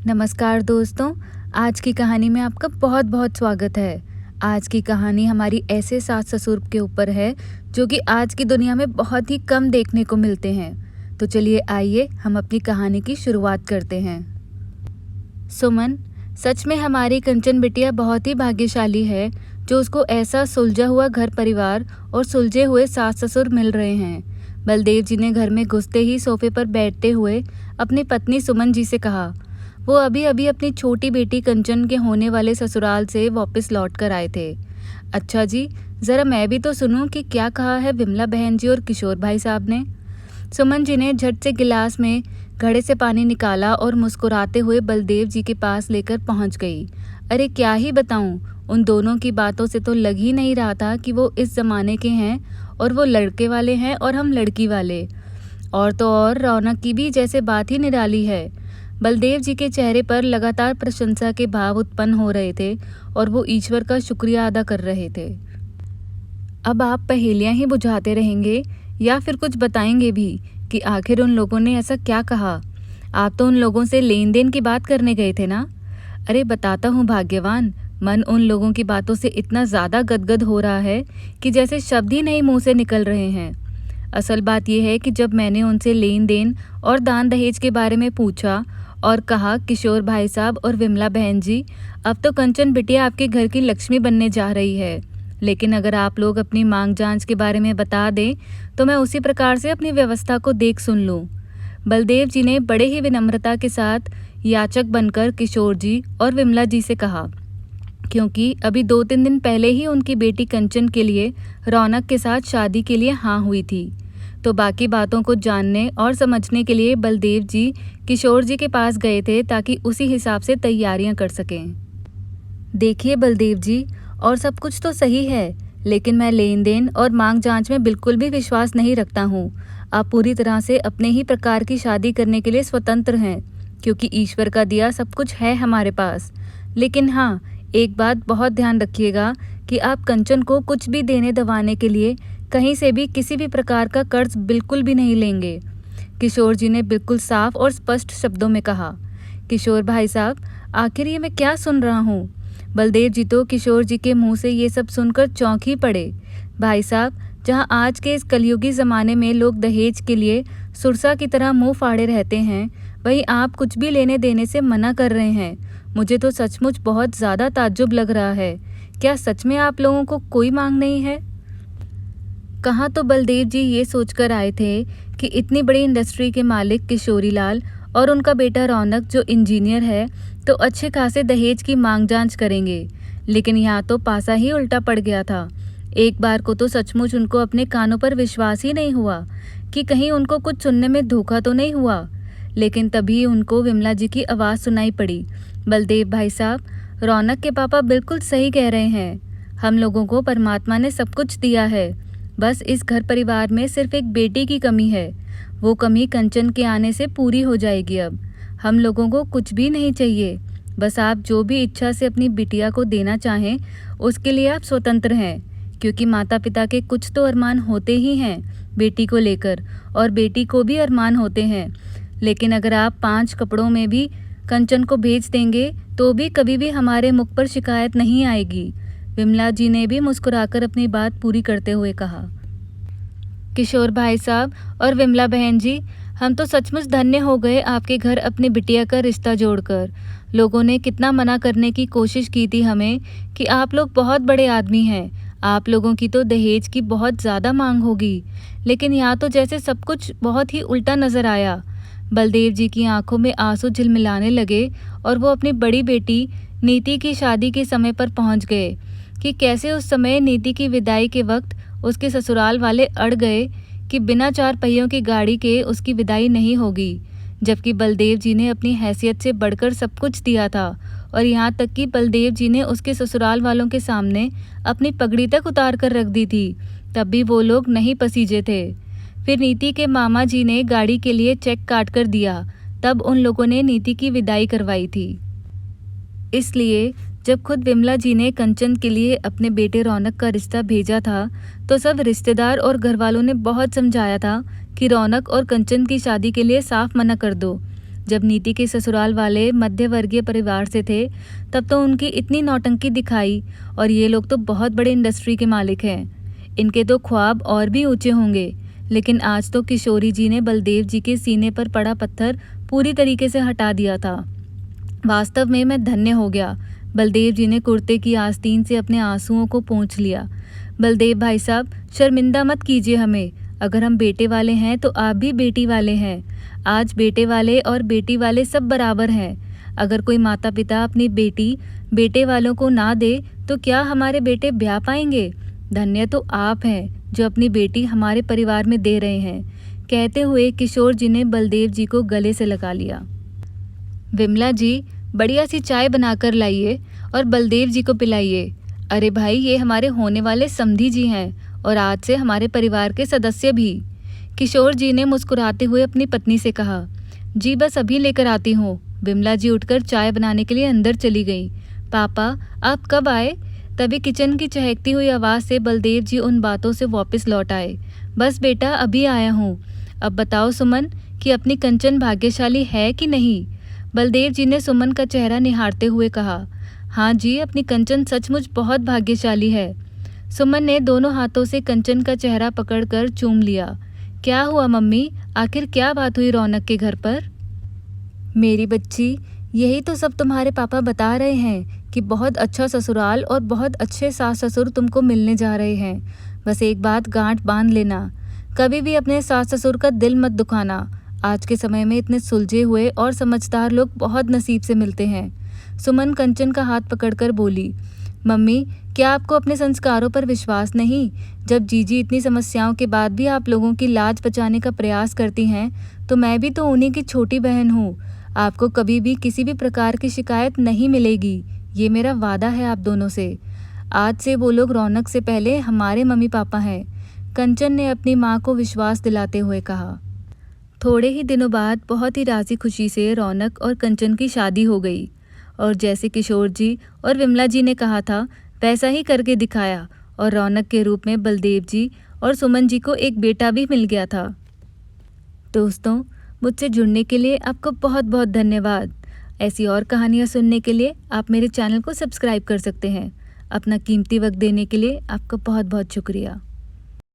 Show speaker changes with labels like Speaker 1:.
Speaker 1: नमस्कार दोस्तों। आज की कहानी में आपका बहुत बहुत स्वागत है। आज की कहानी हमारी ऐसे सास ससुर के ऊपर है जो कि आज की दुनिया में बहुत ही कम देखने को मिलते हैं। तो चलिए आइए हम अपनी कहानी की शुरुआत करते हैं। सुमन, सच में हमारी कंचन बिटिया बहुत ही भाग्यशाली है जो उसको ऐसा सुलझा हुआ घर परिवार और सुलझे हुए सास ससुर मिल रहे हैं। बलदेव जी ने घर में घुसते ही सोफे पर बैठते हुए अपनी पत्नी सुमन जी से कहा। वो अभी अभी अपनी छोटी बेटी कंचन के होने वाले ससुराल से वापस लौट कर आए थे। अच्छा जी, ज़रा मैं भी तो सुनूं कि क्या कहा है विमला बहन जी और किशोर भाई साहब ने। सुमन जी ने झट से गिलास में घड़े से पानी निकाला और मुस्कुराते हुए बलदेव जी के पास लेकर पहुंच गई। अरे क्या ही बताऊं, उन दोनों की बातों से तो लग ही नहीं रहा था कि वो इस जमाने के हैं और वो लड़के वाले हैं और हम लड़की वाले। और तो और रौनक की भी जैसे बात ही निराली है। बलदेव जी के चेहरे पर लगातार प्रशंसा के भाव उत्पन्न हो रहे थे और वो ईश्वर का शुक्रिया अदा कर रहे थे। अब आप पहेलियां ही बुझाते रहेंगे या फिर कुछ बताएंगे भी कि आखिर उन लोगों ने ऐसा क्या कहा? आप तो उन लोगों से लेन देन की बात करने गए थे ना? अरे बताता हूँ भाग्यवान, मन उन लोगों की बातों से इतना ज़्यादा गदगद हो रहा है कि जैसे शब्द ही नहीं मुंह से निकल रहे हैं। असल बात यह है कि जब मैंने उनसे लेन देन और दान दहेज के बारे में पूछा और कहा किशोर भाई साहब और विमला बहन जी, अब तो कंचन बिटिया आपके घर की लक्ष्मी बनने जा रही है, लेकिन अगर आप लोग अपनी मांग जांच के बारे में बता दें तो मैं उसी प्रकार से अपनी व्यवस्था को देख सुन लूं। बलदेव जी ने बड़े ही विनम्रता के साथ याचक बनकर किशोर जी और विमला जी से कहा, क्योंकि अभी 2-3 दिन पहले ही उनकी बेटी कंचन के लिए रौनक के साथ शादी के लिए हाँ हुई थी। तो बाकी बातों को जानने और समझने के लिए बलदेव जी किशोर जी के पास गए थे ताकि उसी हिसाब से तैयारियां कर सकें। देखिए बलदेव जी, और सब कुछ तो सही है, लेकिन मैं लेन देन और मांग जांच में बिल्कुल भी विश्वास नहीं रखता हूँ। आप पूरी तरह से अपने ही प्रकार की शादी करने के लिए स्वतंत्र हैं, क्योंकि ईश्वर का दिया सब कुछ है हमारे पास। लेकिन हाँ, एक बात बहुत ध्यान रखिएगा कि आप कंचन को कुछ भी देने दवाने के लिए कहीं से भी किसी भी प्रकार का कर्ज बिल्कुल भी नहीं लेंगे। किशोर जी ने बिल्कुल साफ और स्पष्ट शब्दों में कहा। किशोर भाई साहब, आखिर ये मैं क्या सुन रहा हूँ? बलदेव जी तो किशोर जी के मुंह से ये सब सुनकर चौंक ही पड़े। भाई साहब, जहाँ आज के इस कलयुगी ज़माने में लोग दहेज के लिए सुरसा की तरह मुंह फाड़े रहते हैं, वहीं आप कुछ भी लेने देने से मना कर रहे हैं। मुझे तो सचमुच बहुत ज़्यादा ताज्जुब लग रहा है। क्या सच में आप लोगों को कोई मांग नहीं है? कहाँ तो बलदेव जी ये सोचकर आए थे कि इतनी बड़ी इंडस्ट्री के मालिक किशोरी लाल और उनका बेटा रौनक जो इंजीनियर है तो अच्छे खासे दहेज की मांग जांच करेंगे, लेकिन यहाँ तो पासा ही उल्टा पड़ गया था। एक बार को तो सचमुच उनको अपने कानों पर विश्वास ही नहीं हुआ कि कहीं उनको कुछ सुनने में धोखा तो नहीं हुआ। लेकिन तभी उनको विमला जी की आवाज़ सुनाई पड़ी। बलदेव भाई साहब, रौनक के पापा बिल्कुल सही कह रहे हैं। हम लोगों को परमात्मा ने सब कुछ दिया है, बस इस घर परिवार में सिर्फ एक बेटी की कमी है। वो कमी कंचन के आने से पूरी हो जाएगी। अब हम लोगों को कुछ भी नहीं चाहिए, बस आप जो भी इच्छा से अपनी बिटिया को देना चाहें उसके लिए आप स्वतंत्र हैं, क्योंकि माता पिता के कुछ तो अरमान होते ही हैं बेटी को लेकर, और बेटी को भी अरमान होते हैं। लेकिन अगर आप 5 कपड़ों में भी कंचन को भेज देंगे तो भी कभी भी हमारे मुख पर शिकायत नहीं आएगी। विमला जी ने भी मुस्कुराकर अपनी बात पूरी करते हुए कहा। किशोर भाई साहब और विमला बहन जी, हम तो सचमुच धन्य हो गए आपके घर अपनी बिटिया का रिश्ता जोड़कर। लोगों ने कितना मना करने की कोशिश की थी हमें कि आप लोग बहुत बड़े आदमी हैं, आप लोगों की तो दहेज की बहुत ज़्यादा मांग होगी, लेकिन यहाँ तो जैसे सब कुछ बहुत ही उल्टा नज़र आया। बलदेव जी की आंखों में आंसू झिलमिलाने लगे और वो अपनी बड़ी बेटी नीति की शादी के समय पर पहुंच गए कि कैसे उस समय नीति की विदाई के वक्त उसके ससुराल वाले अड़ गए कि बिना 4 पहियों की गाड़ी के उसकी विदाई नहीं होगी, जबकि बलदेव जी ने अपनी हैसियत से बढ़कर सब कुछ दिया था। और यहाँ तक कि बलदेव जी ने उसके ससुराल वालों के सामने अपनी पगड़ी तक उतार कर रख दी थी, तब भी वो लोग नहीं पसीजे थे। फिर नीति के मामा जी ने गाड़ी के लिए चेक काट कर दिया, तब उन लोगों ने नीति की विदाई करवाई थी। इसलिए जब खुद विमला जी ने कंचन के लिए अपने बेटे रौनक का रिश्ता भेजा था तो सब रिश्तेदार और घर वालों ने बहुत समझाया था कि रौनक और कंचन की शादी के लिए साफ मना कर दो, जब नीति के ससुराल वाले मध्य वर्गीय परिवार से थे तब तो उनकी इतनी नौटंकी दिखाई, और ये लोग तो बहुत बड़े इंडस्ट्री के मालिक हैं। इनके तो ख्वाब और भी ऊंचे होंगे। लेकिन आज तो किशोरी जी ने बलदेव जी के सीने पर पड़ा पत्थर पूरी तरीके से हटा दिया था। वास्तव में मैं धन्य हो गया। बलदेव जी ने कुर्ते की आस्तीन से अपने आंसुओं को पोंछ लिया। बलदेव भाई साहब, शर्मिंदा मत कीजिए हमें। अगर हम बेटे वाले हैं तो आप भी बेटी वाले हैं। आज बेटे वाले और बेटी वाले सब बराबर हैं। अगर कोई माता पिता अपनी बेटी बेटे वालों को ना दे तो क्या हमारे बेटे ब्याह पाएंगे? धन्य तो आप हैं जो अपनी बेटी हमारे परिवार में दे रहे हैं। कहते हुए किशोर जी ने बलदेव जी को गले से लगा लिया। विमला जी, बढ़िया सी चाय बनाकर लाइए और बलदेव जी को पिलाइए। अरे भाई, ये हमारे होने वाले समधी जी हैं और आज से हमारे परिवार के सदस्य भी। किशोर जी ने मुस्कुराते हुए अपनी पत्नी से कहा। जी बस अभी लेकर आती हूँ। विमला जी उठकर चाय बनाने के लिए अंदर चली गई। पापा, आप कब आए? तभी किचन की चहकती हुई आवाज़ से बलदेव जी उन बातों से वापस लौट आए। बस बेटा, अभी आया हूँ। अब बताओ सुमन कि अपनी कंचन भाग्यशाली है कि नहीं? बलदेव जी ने सुमन का चेहरा निहारते हुए कहा। हाँ जी, अपनी कंचन सचमुच बहुत भाग्यशाली है। सुमन ने दोनों हाथों से कंचन का चेहरा पकड़कर चूम लिया। क्या हुआ मम्मी? आखिर क्या बात हुई रौनक के घर पर? मेरी बच्ची, यही तो सब तुम्हारे पापा बता रहे हैं कि बहुत अच्छा ससुराल और बहुत अच्छे सास ससुर तुमको मिलने जा रहे हैं। बस एक बात गांठ बांध लेना, कभी भी अपने सास ससुर का दिल मत दुखाना। आज के समय में इतने सुलझे हुए और समझदार लोग बहुत नसीब से मिलते हैं। सुमन कंचन का हाथ पकड़कर बोली। मम्मी, क्या आपको अपने संस्कारों पर विश्वास नहीं? जब जीजी इतनी समस्याओं के बाद भी आप लोगों की लाज बचाने का प्रयास करती हैं तो मैं भी तो उन्हीं की छोटी बहन हूँ। आपको कभी भी किसी भी प्रकार की शिकायत नहीं मिलेगी, ये मेरा वादा है आप दोनों से। आज से वो लोग रौनक से पहले हमारे मम्मी पापा हैं, कंचन ने अपनी माँ को विश्वास दिलाते हुए कहा। थोड़े ही दिनों बाद बहुत ही राजी खुशी से रौनक और कंचन की शादी हो गई और जैसे किशोर जी और विमला जी ने कहा था वैसा ही करके दिखाया और रौनक के रूप में बलदेव जी और सुमन जी को एक बेटा भी मिल गया था। दोस्तों, मुझसे जुड़ने के लिए आपको बहुत बहुत धन्यवाद। ऐसी और कहानियाँ सुनने के लिए आप मेरे चैनल को सब्सक्राइब कर सकते हैं। अपना कीमती वक्त देने के लिए आपका बहुत बहुत शुक्रिया।